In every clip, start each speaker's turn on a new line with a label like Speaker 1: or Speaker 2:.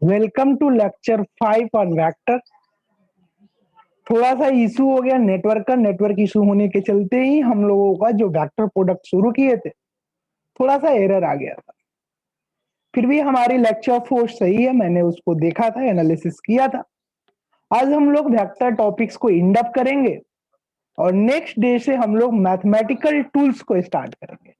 Speaker 1: Welcome to lecture 5 on vector. थोड़ा सा issue हो गया नेटवर्क का। नेटवर्क इशू होने के चलते ही हम लोगों का जो वेक्टर प्रोडक्ट शुरू किए थे थोड़ा सा एरर आ गया था। फिर भी हमारी लेक्चर फोर्स सही है, मैंने उसको देखा था, एनालिसिस किया था। आज हम लोग वेक्टर टॉपिक्स को इंडअप करेंगे और नेक्स्ट डे से हम लोग मैथमेटिकल टूल्स को स्टार्ट करेंगे।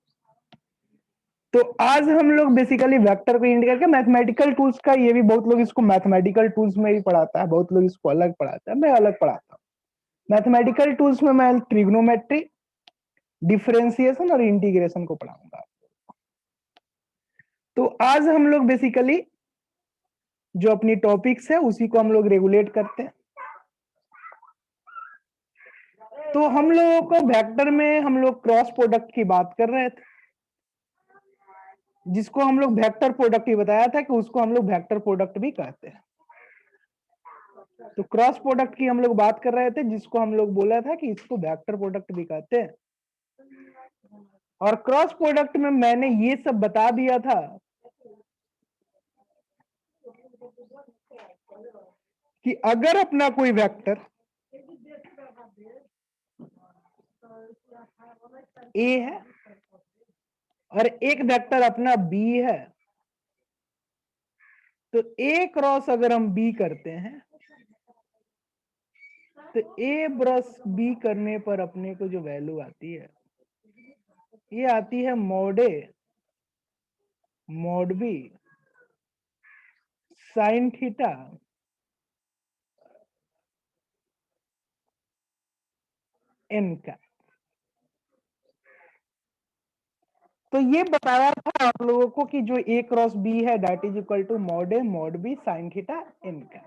Speaker 1: तो आज हम लोग बेसिकली वेक्टर को इंड करके मैथमेटिकल टूल्स का, ये भी बहुत लोग इसको मैथमेटिकल टूल्स में भी पढ़ाता है, बहुत लोग इसको अलग पढ़ाता है, मैं अलग पढ़ाता हूँ। मैथमेटिकल टूल्स में मैं ट्रिग्नोमेट्री, डिफरेंशिएशन और इंटीग्रेशन को पढ़ाऊंगा। तो आज हम लोग बेसिकली जो अपनी टॉपिक्स है उसी को हम लोग रेगुलेट करते हैं। तो हम लोगों को वेक्टर में हम लोग क्रॉस प्रोडक्ट की बात कर रहे थे, जिसको हम लोग वेक्टर प्रोडक्ट ही बताया था कि उसको हम लोग वेक्टर प्रोडक्ट भी कहते हैं। तो क्रॉस प्रोडक्ट की हम लोग बात कर रहे थे, जिसको हम लोग बोला था कि इसको वेक्टर प्रोडक्ट भी कहते हैं। और क्रॉस प्रोडक्ट में मैंने ये सब बता दिया था कि अगर अपना कोई वेक्टर ए है और एक वेक्टर अपना बी है, तो ए क्रॉस अगर हम बी करते हैं तो ए ब्रस बी करने पर अपने को जो वैल्यू आती है ये आती है mod A mod B sine theta N का। तो ये बताया था आप लोगों को कि जो ए क्रॉस बी है that is equal to mod A mod B sine theta N का।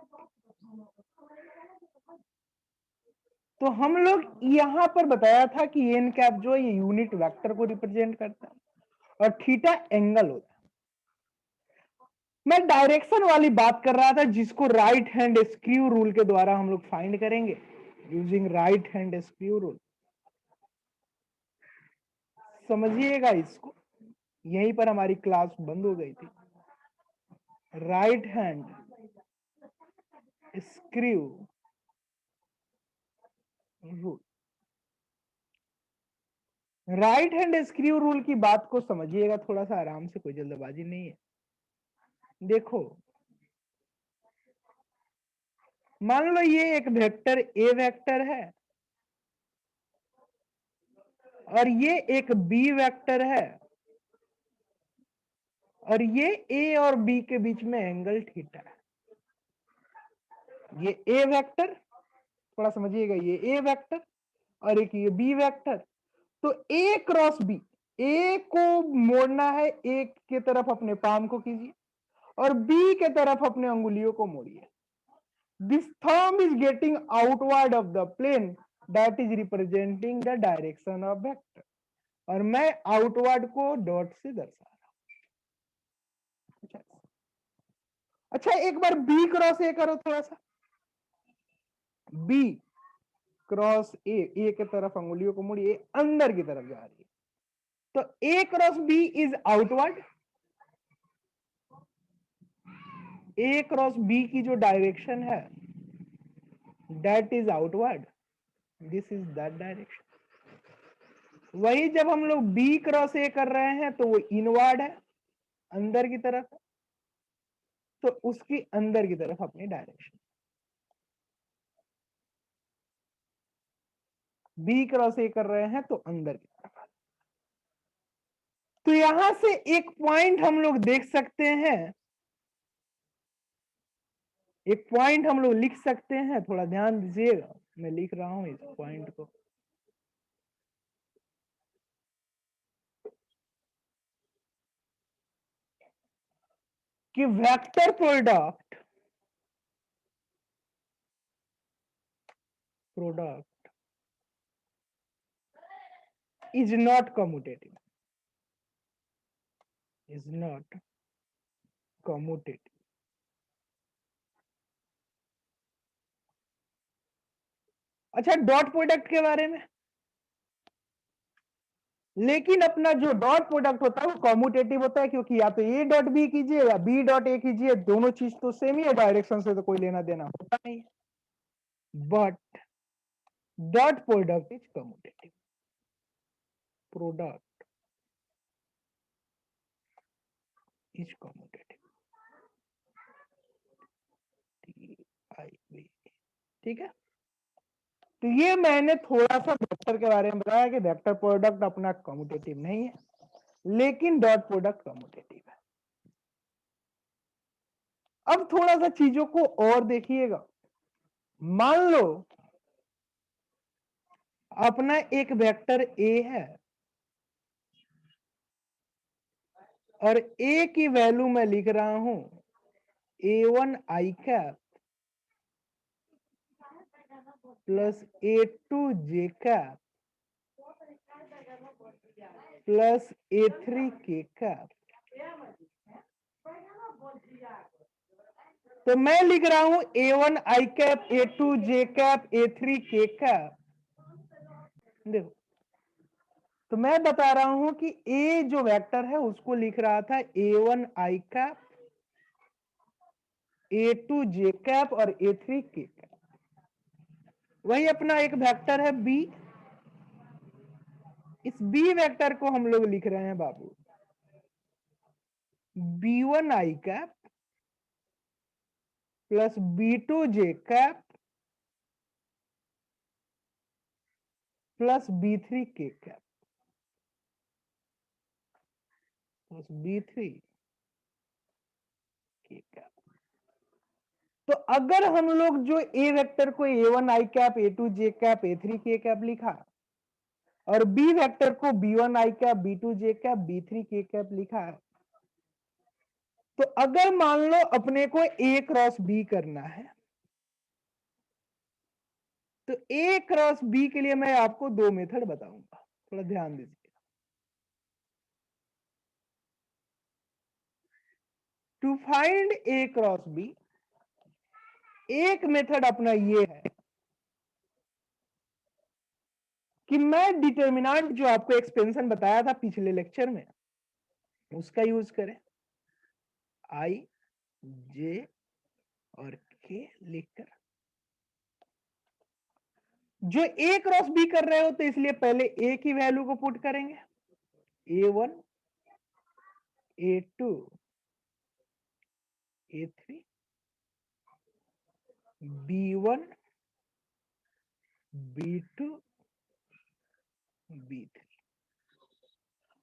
Speaker 1: तो हम लोग यहां पर बताया था कि एन कैप जो है ये यूनिट वेक्टर को रिप्रेजेंट करता है और थीटा एंगल होता है। मैं डायरेक्शन वाली बात कर रहा था, जिसको राइट हैंड स्क्रू रूल के द्वारा हम लोग फाइंड करेंगे using right hand screw rule. समझिएगा इसको, यहीं पर हमारी क्लास बंद हो गई थी। Right hand screw rule, right hand screw rule की बात को समझिएगा थोड़ा सा आराम से, कोई जल्दबाजी नहीं है। देखो, मान लो ये एक वेक्टर ए वेक्टर है और ये एक बी वेक्टर है और ये ए और बी के बीच में एंगल थीटा है। ये ए वेक्टर, थोड़ा समझिएगा, ये ए वेक्टर और एक ये बी वेक्टर। तो ए क्रॉस बी, ए को मोड़ना है, ए के तरफ अपने पाम को कीजिए और बी के तरफ अपने अंगुलियों को मोड़िए। This thumb is getting outward of the plane that is representing the direction of vector, और मैं आउटवर्ड को डॉट से दर्शा रहा हूं। अच्छा, एक बार बी क्रॉस ए करो थोड़ा सा। बी क्रॉस ए, ए के तरफ अंगुलियों को मुड़िए, अंदर की तरफ जा रही है। तो A cross B is outward, A cross B की जो डायरेक्शन है that is outward, this is that direction. वही जब हम लोग बी क्रॉस ए कर रहे हैं तो वो इनवर्ड है, अंदर की तरफ है, तो उसकी अंदर की तरफ अपनी डायरेक्शन। बी क्रॉस ए कर रहे हैं तो अंदर की तरफ। तो यहां से एक पॉइंट हम लोग देख सकते हैं, एक पॉइंट हम लोग लिख सकते हैं, थोड़ा ध्यान दीजिएगा, मैं लिख रहा हूं इस पॉइंट को। कि vector product is not commutative, is not commutative. अच्छा, डॉट प्रोडक्ट के बारे में लेकिन अपना जो डॉट प्रोडक्ट होता है वो कॉम्यूटेटिव होता है, क्योंकि या तो ए डॉट बी कीजिए या बी डॉट ए कीजिए, दोनों चीज तो सेम ही है, डायरेक्शन से तो कोई लेना देना होता नहीं है। But dot product is commutative, product is commutative, ठीक है। तो ये मैंने थोड़ा सा वेक्टर के बारे में बताया कि वेक्टर प्रोडक्ट अपना कॉम्यूटेटिव नहीं है, लेकिन डॉट प्रोडक्ट कॉम्यूटेटिव है। अब थोड़ा सा चीजों को और देखिएगा। मान लो अपना एक वेक्टर ए है और ए की वैल्यू मैं लिख रहा हूं A1 आई कैप प्लस A2 जे कैप प्लस A3 के कैप। तो मैं लिख रहा हूं A1 आई कैप, A2 जे कैप, A3 के कैप। देखो, तो मैं बता रहा हूं कि ए जो वेक्टर है उसको लिख रहा था A1 आई कैप, A2 जे कैप और A3 के कैप। वही अपना एक वेक्टर है बी, इस बी वेक्टर को हम लोग लिख रहे हैं बाबू B1 आई कैप प्लस B2 जे कैप प्लस B3 के कैप प्लस B3 के कैप। तो अगर हम लोग जो ए वेक्टर को A1 आई कैप, A2 जे कैप, A3 के कैप लिखा और बी वेक्टर को B1 आई कैप, B2 जे कैप, B3 के कैप लिखा है, तो अगर मान लो अपने को ए क्रॉस बी करना है, तो ए क्रॉस बी के लिए मैं आपको दो मेथड बताऊंगा, थोड़ा ध्यान दीजिए। To find A cross B एक मेथड अपना ये है कि मैं डिटर्मिनेंट जो आपको एक्सपेंशन बताया था पिछले लेक्चर में उसका यूज करें, आई जे और के लिखकर। जो ए क्रॉस बी कर रहे हो तो इसलिए पहले ए की वैल्यू को पुट करेंगे, A1 A2 A3 B1 B2 B3,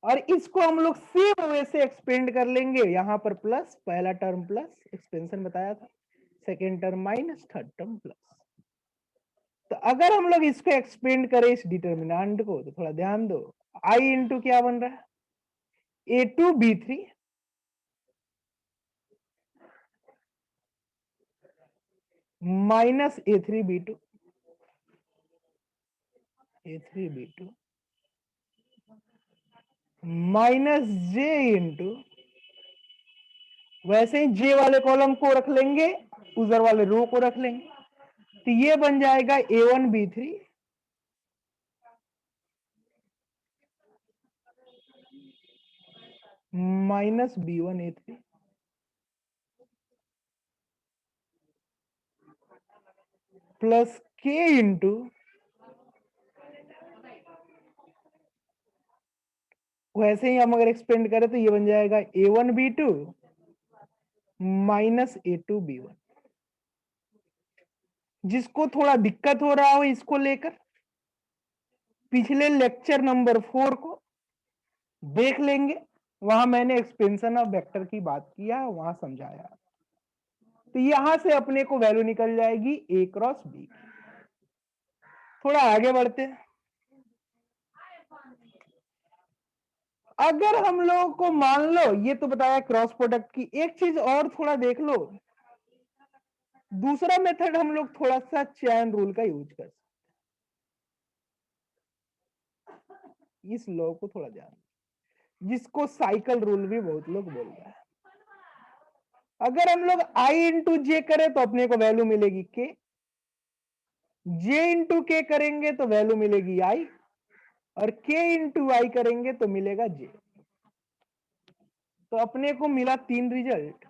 Speaker 1: और इसको हम लोग सेम वे से एक्सपेंड कर लेंगे। यहां पर प्लस, पहला टर्म प्लस एक्सपेंशन बताया था, second term minus, third term plus. तो अगर हम लोग इसको एक्सपेंड करें इस डिटर्मिनेंट को, तो थोड़ा ध्यान दो, आई इंटू क्या बन रहा है A2 B3 minus A3 B2 A3 B2 minus J into, वैसे ही जे वाले कॉलम को रख लेंगे, उधर वाले रो को रख लेंगे, तो ये बन जाएगा A1 B3 minus B1 A3 plus के इंटू, वैसे ही हम अगर एक्सपेंड करें तो ये बन जाएगा A1 B2 minus A2 B1। जिसको थोड़ा दिक्कत हो रहा हो इसको लेकर पिछले लेक्चर नंबर 4 को देख लेंगे, वहां मैंने एक्सपेंशन ऑफ वेक्टर की बात किया, वहां समझाया। तो यहां से अपने को वैल्यू निकल जाएगी ए क्रॉस बी। थोड़ा आगे बढ़ते हैं। अगर हम लोगों को मान लो, ये तो बताया क्रॉस प्रोडक्ट की, एक चीज और थोड़ा देख लो, दूसरा मेथड हम लोग थोड़ा सा चैन रूल का यूज कर सकते, इस लॉ को थोड़ा ध्यान, जिसको साइकिल रूल भी बहुत लोग बोल रहे हैं। अगर हम लोग आई इंटू जे करें तो अपने को वैल्यू मिलेगी के, जे इंटू के करेंगे तो वैल्यू मिलेगी आई, और k इंटू आई करेंगे तो मिलेगा j। तो अपने को मिला 3 रिजल्ट,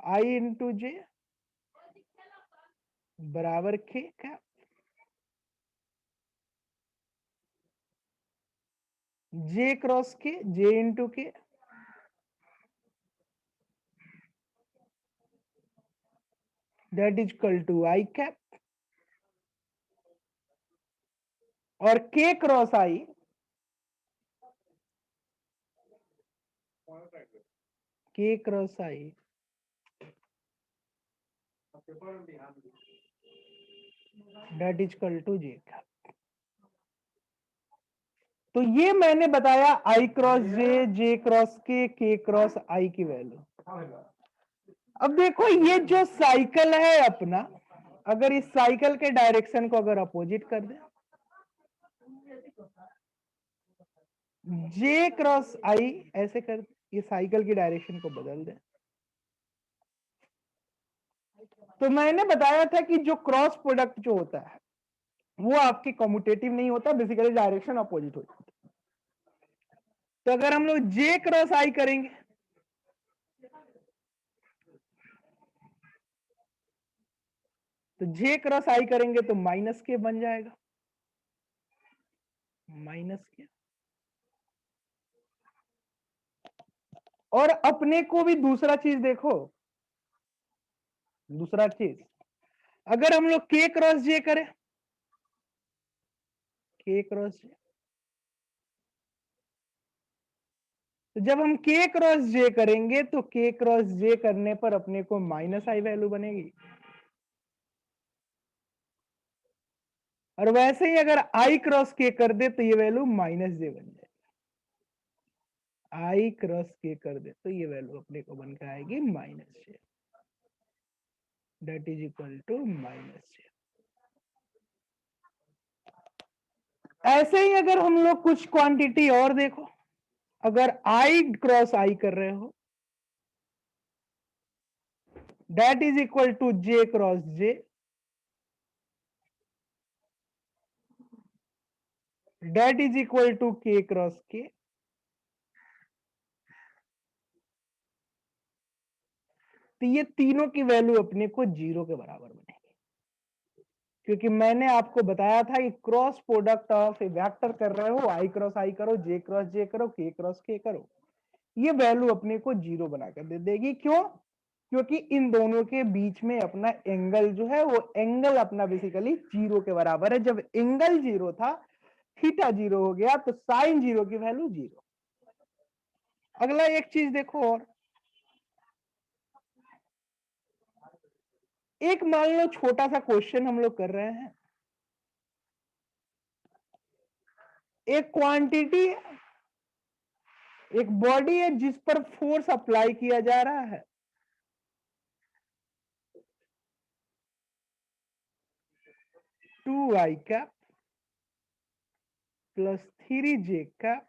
Speaker 1: i इंटू जे बराबर k क्या, j cross k, j into K that is equal to I cap, और k cross I that is equal to J cap. तो ये मैंने बताया I cross J, J cross K cross I की वैल्यू। अब देखो ये जो साइकिल है अपना, अगर इस साइकिल के डायरेक्शन को अगर अपोजिट कर दे, जे क्रॉस आई ऐसे कर, ये साइकिल की डायरेक्शन को बदल दे, तो मैंने बताया था कि जो क्रॉस प्रोडक्ट जो होता है वो आपके कम्यूटेटिव नहीं होता, बेसिकली डायरेक्शन अपोजिट हो जाती है। तो अगर हम लोग जे क्रॉस आई करेंगे तो जे क्रॉस आई करेंगे तो माइनस के बन जाएगा, माइनस के। और अपने को भी दूसरा चीज देखो, दूसरा चीज अगर हम लोग के क्रॉस जे करें, के क्रॉस जे, तो जब हम के क्रॉस जे करेंगे तो के क्रॉस जे करने पर अपने को माइनस आई वैल्यू बनेगी, और वैसे ही अगर आई क्रॉस के कर दे तो ये वैल्यू माइनस जे बन जाएगी, आई क्रॉस के कर दे तो ये वैल्यू अपने को बनकर आएगी minus J, that is equal to minus J. ऐसे ही अगर हम लोग कुछ क्वांटिटी और देखो, अगर आई क्रॉस आई कर रहे हो that is equal to j cross j, that is equal to k cross k, तो ये तीनों की वैल्यू अपने को 0 के बराबर बनेगी, क्योंकि मैंने आपको बताया था कि cross product of A vector कर रहे हो, आई क्रॉस आई करो, जे क्रॉस जे करो, के क्रॉस के करो, ये वैल्यू अपने को 0 बनाकर दे देगी। क्यों? क्योंकि इन दोनों के बीच में अपना एंगल जो है वो एंगल अपना बेसिकली 0 के बराबर है। जब एंगल 0 था, थीटा 0 हो गया, तो साइन 0 की वैल्यू 0। अगला एक चीज देखो, और एक मान लो छोटा सा क्वेश्चन हम लोग कर रहे हैं, एक क्वांटिटी है, एक बॉडी है जिस पर फोर्स अप्लाई किया जा रहा है, टू आई cap plus 3 j cap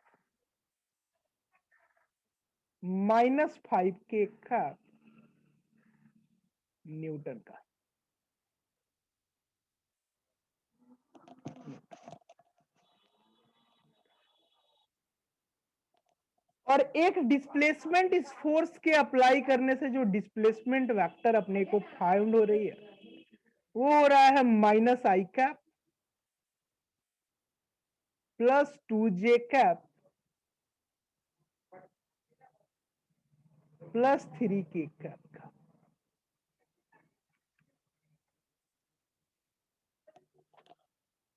Speaker 1: minus 5 k cap Newton का। और एक डिस्प्लेसमेंट इस फोर्स के अप्लाई करने से जो डिस्प्लेसमेंट वेक्टर अपने को फाइंड हो रही है वो हो रहा है माइनस आई कैप प्लस 2 जे कैप प्लस 3 के कैप का।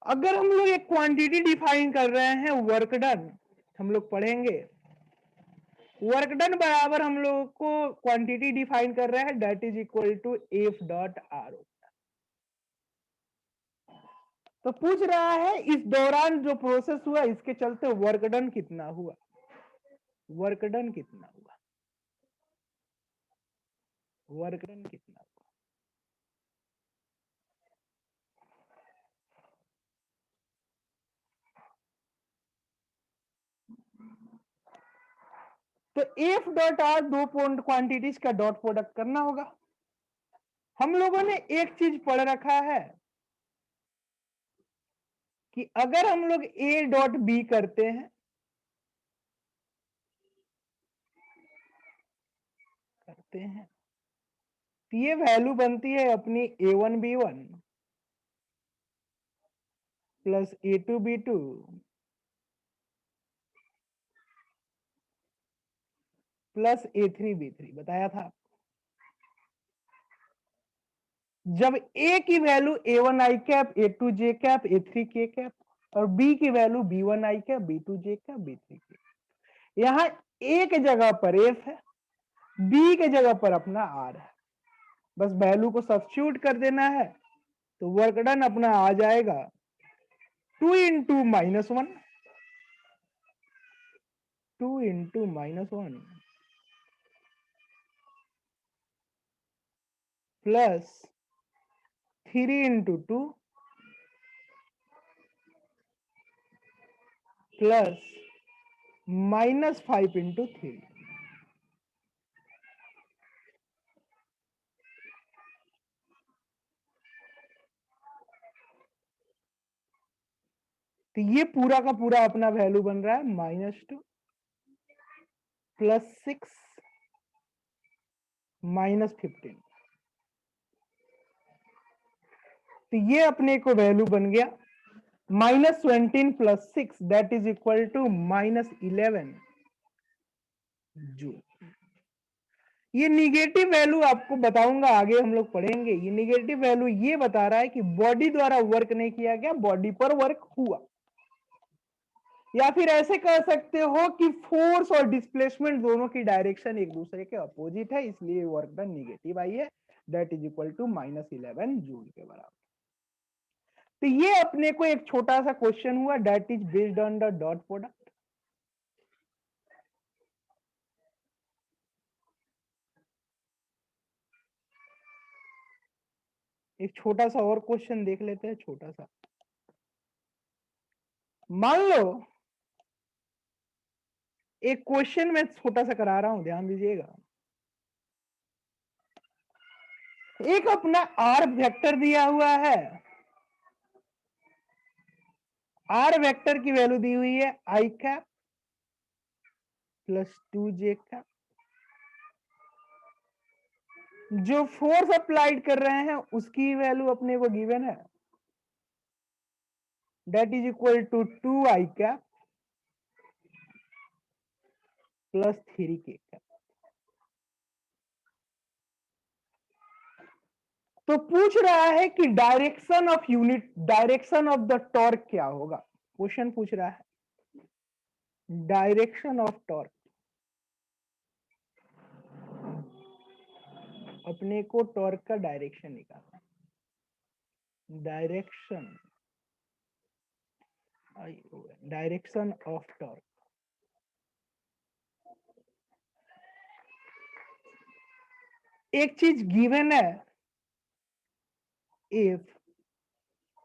Speaker 1: अगर हम लोग एक क्वांटिटी डिफाइन कर रहे हैं वर्क डन, हम लोग पढ़ेंगे वर्क डन बराबर हम लोग को क्वांटिटी डिफाइन कर रहे हैं that is equal to F dot R. तो पूछ रहा है इस दौरान जो प्रोसेस हुआ इसके चलते वर्क डन कितना हुआ, वर्क डन कितना हुआ, वर्क डन कितना हुआ। तो एफ डॉट आर दो क्वांटिटीज का डॉट प्रोडक्ट करना होगा। हम लोगों ने एक चीज पढ़ रखा है कि अगर हम लोग ए डॉट बी करते हैं तो ये वैल्यू बनती है अपनी A1B1 plus A2B2 plus A3B3 बताया था। जब A की value A1I cap, A2J cap, A3K cap और B की value B1I cap, B2J cap, B3K। यहां A के जगह पर F है, B के जगह पर अपना R है, बस वैल्यू को सब्स्टिट्यूट कर देना है तो वर्क डन अपना आ जाएगा 2 into -1 plus 3 into 2 plus -5 into 3। तो ये पूरा का पूरा अपना वैल्यू बन रहा है -2 प्लस 6 -15। तो ये अपने को वैल्यू बन गया -20 plus 6 that is equal to -11 joule. ये निगेटिव वैल्यू आपको बताऊंगा, आगे हम लोग पढ़ेंगे। ये निगेटिव वैल्यू ये बता रहा है कि बॉडी द्वारा वर्क नहीं किया गया, बॉडी पर वर्क हुआ। या फिर ऐसे कह सकते हो कि फोर्स और डिस्प्लेसमेंट दोनों की डायरेक्शन एक दूसरे के अपोजिट है, इसलिए वर्क डन निगेटिव आई है, that is equal to -11 joule के बराबर। तो ये अपने को एक छोटा सा क्वेश्चन हुआ, that is based on the dot product. एक छोटा सा और क्वेश्चन देख लेते हैं, छोटा सा। मान लो एक क्वेश्चन मैं छोटा सा करा रहा हूं, ध्यान दीजिएगा। एक अपना आर वेक्टर दिया हुआ है, आर वेक्टर की वैल्यू दी हुई है i cap plus 2J cap. जो फोर्स अप्लाइड कर रहे हैं उसकी वैल्यू अपने को गिवन है, that is equal to 2I cap plus 3K cap. तो पूछ रहा है कि direction of unit, direction of the torque क्या होगा। क्वेश्चन पूछ रहा है डायरेक्शन ऑफ टॉर्क। अपने को टॉर्क का डायरेक्शन निकालना, डायरेक्शन ऑफ टॉर्क। एक चीज गिवन है, if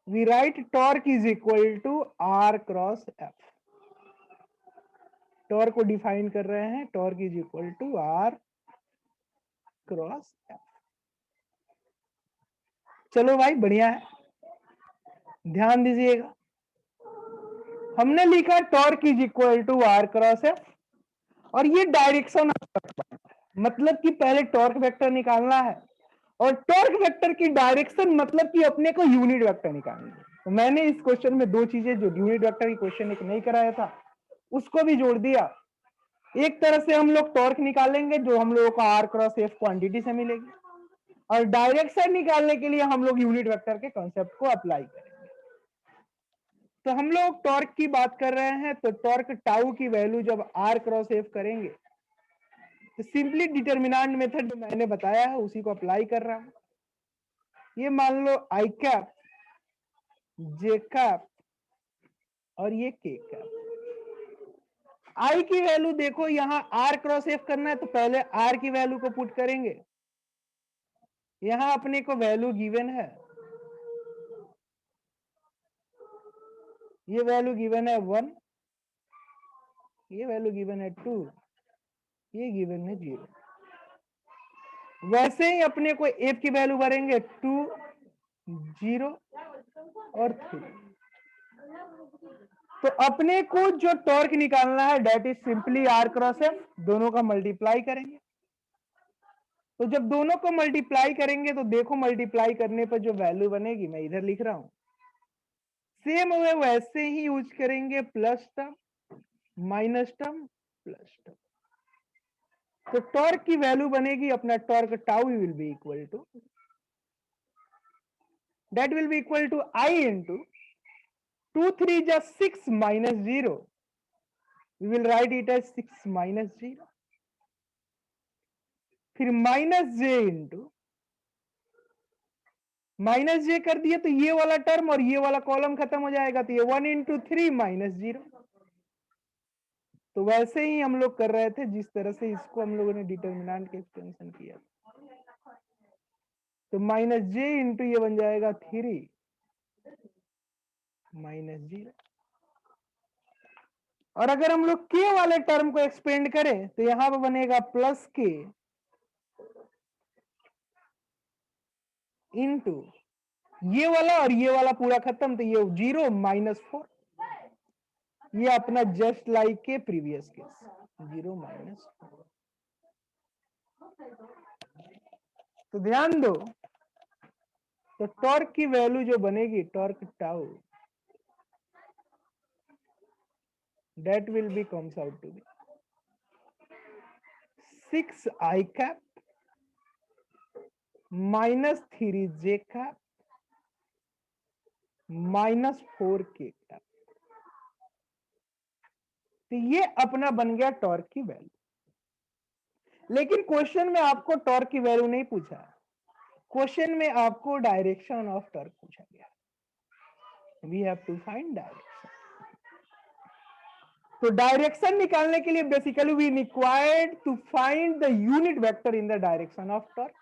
Speaker 1: we write torque is equal to R cross F। Torque को डिफाइन कर रहे हैं, torque is equal to R cross F। चलो भाई बढ़िया है, ध्यान दीजिएगा। हमने लिखा torque is equal to R cross F और ये डायरेक्शन, मतलब कि पहले टॉर्क वेक्टर निकालना है और टॉर्क वेक्टर की डायरेक्शन मतलब कि अपने को यूनिट वेक्टर निकालना है। तो मैंने इस क्वेश्चन में दो चीजें, जो यूनिट वेक्टर की क्वेश्चन एक नहीं कराया था उसको भी जोड़ दिया। एक तरह से हम लोग टॉर्क निकालेंगे जो हम लोगों को R क्रॉस F क्वांटिटी से मिलेगी, और डायरेक्शन निकालने के लिए हम लोग यूनिट वेक्टर के कॉन्सेप्ट को अप्लाई करेंगे। तो हम लोग टॉर्क की बात कर रहे हैं, तो टॉर्क टाउ की वैल्यू जब R क्रॉस F करेंगे तो सिंपली डिटर्मिनेंट मेथड जो मैंने बताया है उसी को अप्लाई कर रहा हूं। ये मान लो आई कैप, जे कैप और ये के कैप। आई की वैल्यू देखो, यहां R क्रॉस F करना है तो पहले R की वैल्यू को पुट करेंगे। यहां अपने को वैल्यू गिवन है, ये वैल्यू गिवन है 1, ये वैल्यू गिवन है 2, ये गिवन है 0। वैसे ही अपने को F की वैल्यू भरेंगे 2, 0 और 3। तो अपने को जो टॉर्क निकालना है that is simply R cross F, दोनों का मल्टीप्लाई करेंगे। तो जब दोनों को मल्टीप्लाई करेंगे तो देखो मल्टीप्लाई करने पर जो वैल्यू बनेगी, मैं इधर लिख रहा हूं, सेम वे वैसे ही यूज करेंगे, plus term minus term plus term. तो टॉर्क की वैल्यू बनेगी अपना torque tau will be equal to, that will be equal to I into 2 3 just 6 minus 0. We will write it as 6 minus 0. फिर minus J into minus जे कर दिया तो ये वाला टर्म और ये वाला कॉलम खत्म हो जाएगा, तो ये 1 इंटू 3 माइनस 0। तो वैसे ही हम लोग कर रहे थे जिस तरह से इसको हम लोगों ने डिटर्मिनेंट के एक्सटेंशन किया। तो माइनस जे इंटू ये बन जाएगा 3 माइनस 0। और अगर हम लोग के वाले टर्म को एक्सपेंड करें तो यहां पर बनेगा प्लस के इंटू ये वाला और ये वाला पूरा खत्म, तो ये 0 माइनस 4। ये अपना जस्ट लाइक के प्रीवियस केस 0 माइनस 4। तो ध्यान दो, तो टॉर्क की वैल्यू जो बनेगी torque tau, that will be comes out to be 6 I cap minus 3 J cap minus 4 K cap। तो ये अपना बन गया टॉर्क की वैल्यू। लेकिन क्वेश्चन में आपको टॉर्क की वैल्यू नहीं पूछा, क्वेश्चन में आपको डायरेक्शन ऑफ टॉर्क पूछा गया। We have to find direction. तो डायरेक्शन निकालने के लिए basically we required to find the unit vector in the direction of torque.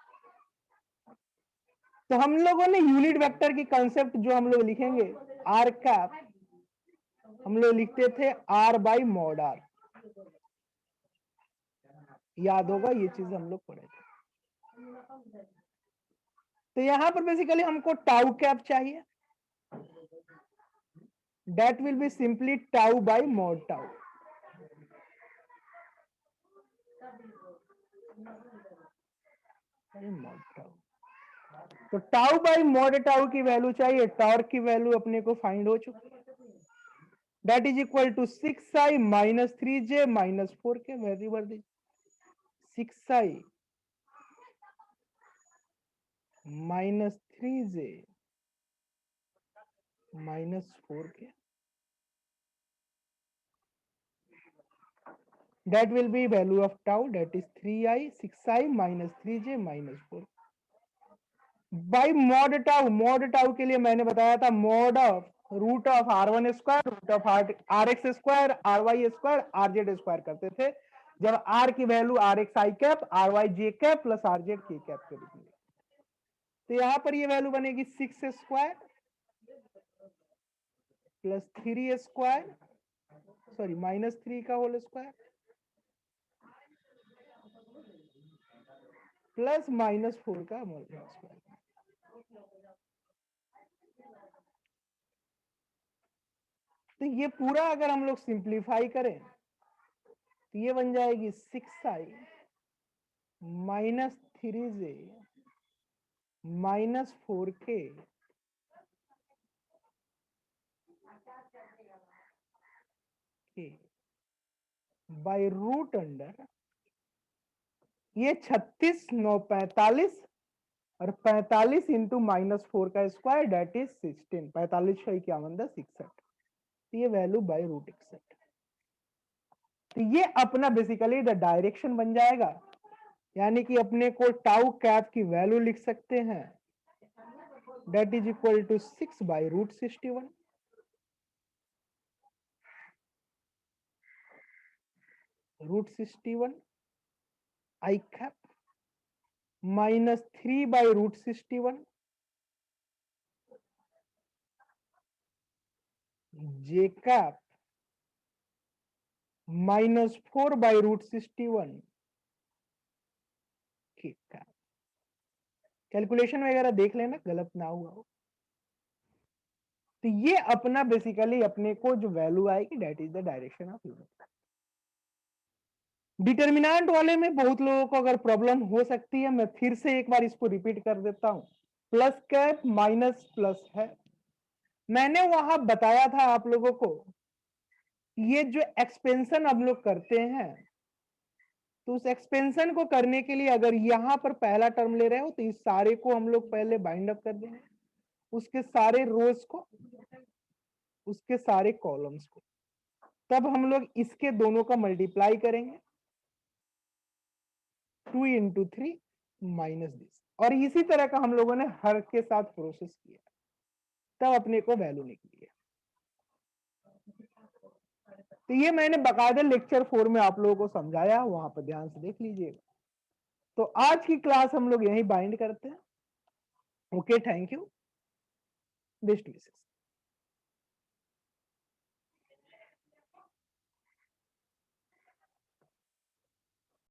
Speaker 1: तो हम लोगों ने यूनिट वेक्टर की कंसेप्ट जो हम लोग लिखेंगे आर कैप, हम लोग लिखते थे आर बाई मॉड आर, याद होगा ये चीज हम लोग पढ़े थे। तो यहां पर बेसिकली हमको टाउ कैप चाहिए, that will be simply tau by mod tau। mod tau, तो टाउ बाई मॉड टाउ की वैल्यू चाहिए, टॉर्क की वैल्यू अपने को फाइंड हो चुकी है, that is equal to 6i minus 3j minus 4k। Value भर दी 6i minus 3j minus 4k, that will be value of tau, that is 3i 6i minus 3j minus 4 by mod tau. Mod tau के लिए मैंने बताया था mod of root of R1 square root of RX square RY square RZ square करते थे जब R की वैल्यू RX i cap RY j cap plus RZ k cap के रूप में। तो यहां पर ये वैल्यू बनेगी 6 square plus 3 square, sorry minus 3 का होल स्क्वायर प्लस माइनस 4 का होल स्क्वायर। तो ये पूरा अगर हम लोग सिंप्लीफाई करें तो ये बन जाएगी 6i minus 3j minus 4k by root under ये 36 9 45 और 45 इंटू माइनस 4 का स्क्वायर डेट इज 16, 45 का 51 66। ये वैल्यू बाई रूट 61। तो ये अपना बेसिकली द डायरेक्शन बन जाएगा, यानी कि अपने को टाउ कैप की वैल्यू लिख सकते हैं, that is equal to 6 by root 61 root 61 i cap minus 3 by root 61 j cap minus 4 by root 61 k cap. Calculation वगैरह देख लेना गलत ना हुआ हो। तो तो ये अपना बेसिकली अपने को जो वैल्यू आएगी that is the direction of unit. Determinant वाले में बहुत लोगों को अगर प्रॉब्लम हो सकती है, मैं फिर से एक बार इसको रिपीट कर देता हूं। प्लस कैप माइनस प्लस है। मैंने वहां बताया था आप लोगों को, ये जो एक्सपेंशन हम लोग करते हैं, तो उस एक्सपेंशन को करने के लिए अगर यहां पर पहला टर्म ले रहे हो तो इस सारे को हम लोग पहले बाइंड अप कर देंगे, उसके सारे रोज को, उसके सारे कॉलम्स को, तब हम लोग इसके दोनों का मल्टीप्लाई करेंगे 2 इंटू 3 माइनस दिस, और इसी तरह का हम लोगों ने हर के साथ प्रोसेस किया, तब अपने को वैल्यू निकली है। तो ये मैंने बकायदा लेक्चर 4 में आप लोगों को समझाया, वहां पर ध्यान से देख लीजिएगा। तो आज की क्लास हम लोग यही बाइंड करते हैं। Okay, thank you, best wishes.